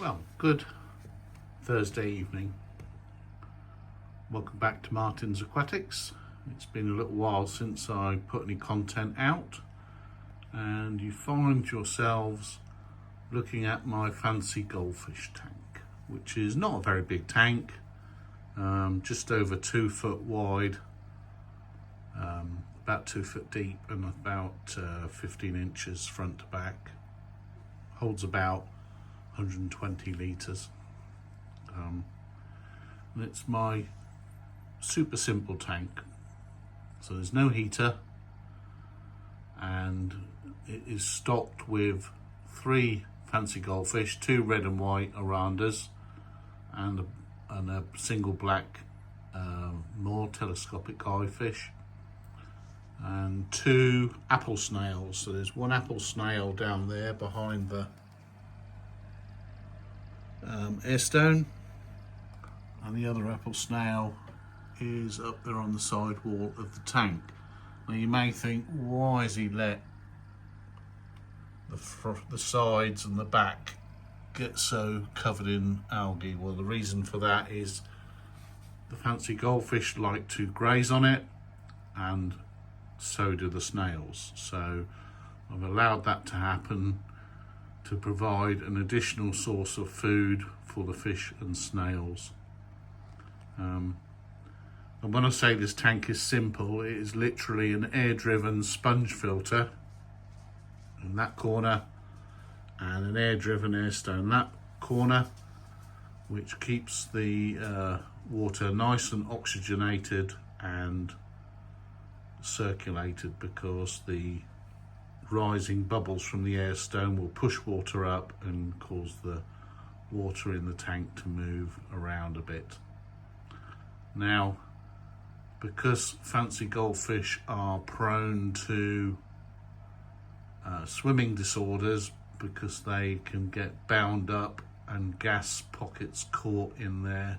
Well, good Thursday evening. Welcome back to Martin's Aquatics. It's been a little while since I put any content out, and you find yourselves looking at my fancy goldfish tank, which is not a very big tank, just over 2 foot wide, about 2 foot deep, and about 15 inches front to back. Holds about 120 litres, and it's my super simple tank, so there's no heater, and it is stocked with 3 fancy goldfish, 2 red and white orandas, and a single black more telescopic goldfish, and 2 apple snails. So there's 1 apple snail down there behind the airstone, and the other apple snail is up there on the side wall of the tank. Now you may think, why has he let the sides and the back get so covered in algae? Well, the reason for that is the fancy goldfish like to graze on it, and so do the snails. So I've allowed that to happen to provide an additional source of food for the fish and snails. And when I say this tank is simple, it is literally an air-driven sponge filter in that corner and an air-driven airstone in that corner, which keeps the water nice and oxygenated and circulated, because the rising bubbles from the airstone will push water up and cause the water in the tank to move around a bit. Now, because fancy goldfish are prone to swimming disorders, because they can get bound up and gas pockets caught in their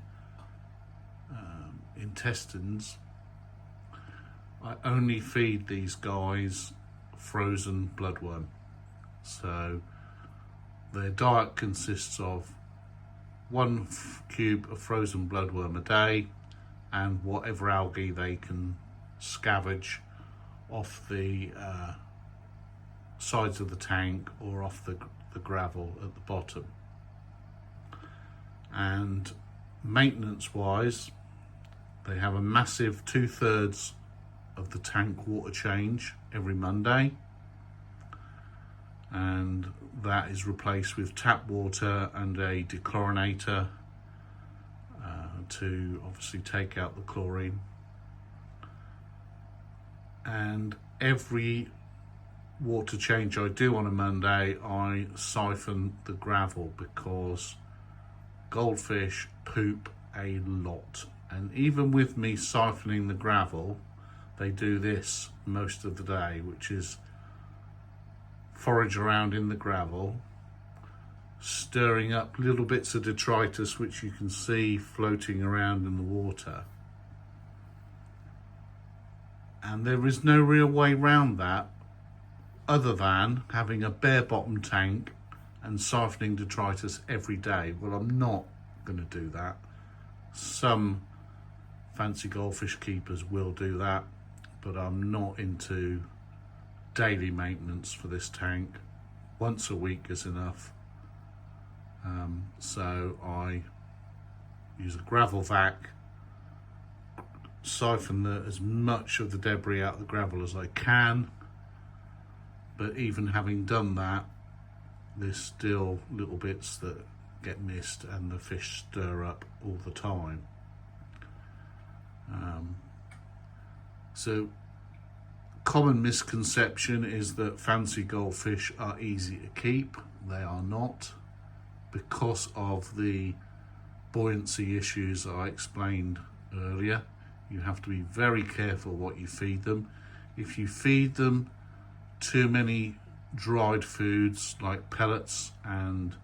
intestines, I only feed these guys frozen bloodworm. So their diet consists of 1 cube of frozen bloodworm a day, and whatever algae they can scavenge off the sides of the tank or off the gravel at the bottom. And maintenance wise, they have a massive 2/3 of the tank water change every Monday, and that is replaced with tap water and a dechlorinator to obviously take out the chlorine. And every water change I do on a Monday, I siphon the gravel, because goldfish poop a lot, and even with me siphoning the gravel, they do this most of the day, which is forage around in the gravel, stirring up little bits of detritus which you can see floating around in the water. And there is no real way around that other than having a bare bottom tank and siphoning detritus every day. Well, I'm not going to do that. Some fancy goldfish keepers will do that, but I'm not into daily maintenance for this tank. Once a week is enough. So I use a gravel vac, siphon as much of the debris out of the gravel as I can, but even having done that, there's still little bits that get missed and the fish stir up all the time. So common misconception is that fancy goldfish are easy to keep. They are not, because of the buoyancy issues I explained earlier. You have to be very careful what you feed them. If you feed them too many dried foods like pellets and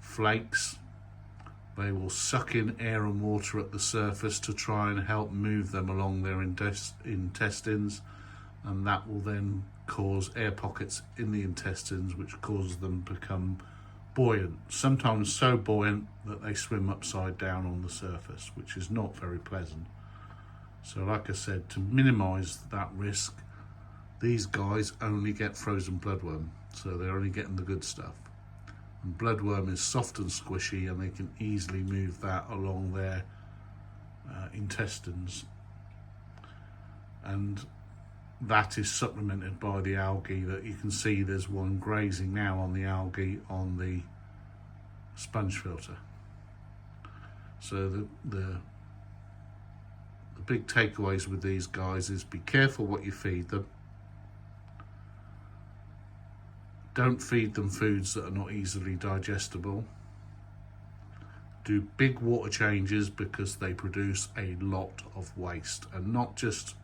flakes, they will suck in air and water at the surface to try and help move them along their intestines, and that will then cause air pockets in the intestines, which causes them to become buoyant, sometimes so buoyant that they swim upside down on the surface, which is not very pleasant. So like I said, to minimise that risk, these guys only get frozen bloodworm, so they're only getting the good stuff. And bloodworm is soft and squishy, and they can easily move that along their intestines, and that is supplemented by the algae that you can see. There's one grazing now on the algae on the sponge filter. So the big takeaways with these guys is be careful what you feed them. Don't feed them foods that are not easily digestible. Do big water changes because they produce a lot of waste, and not just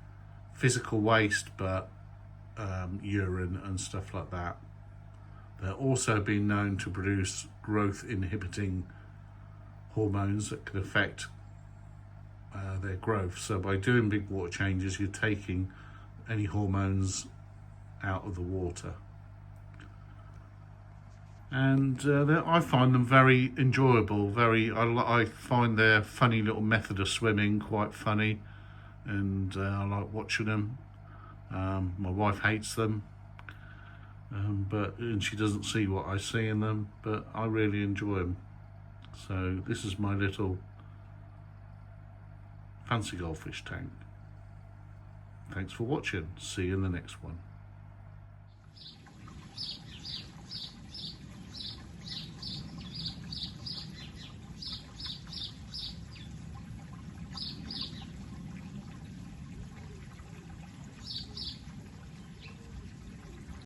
physical waste, but urine and stuff like that. They're also been known to produce growth inhibiting hormones that can affect their growth. So by doing big water changes, you're taking any hormones out of the water. And I find them very enjoyable. I find their funny little method of swimming quite funny, and I like watching them. My wife hates them, and she doesn't see what I see in them, but I really enjoy them. So this is my little fancy goldfish tank. Thanks for watching. See you in the next one.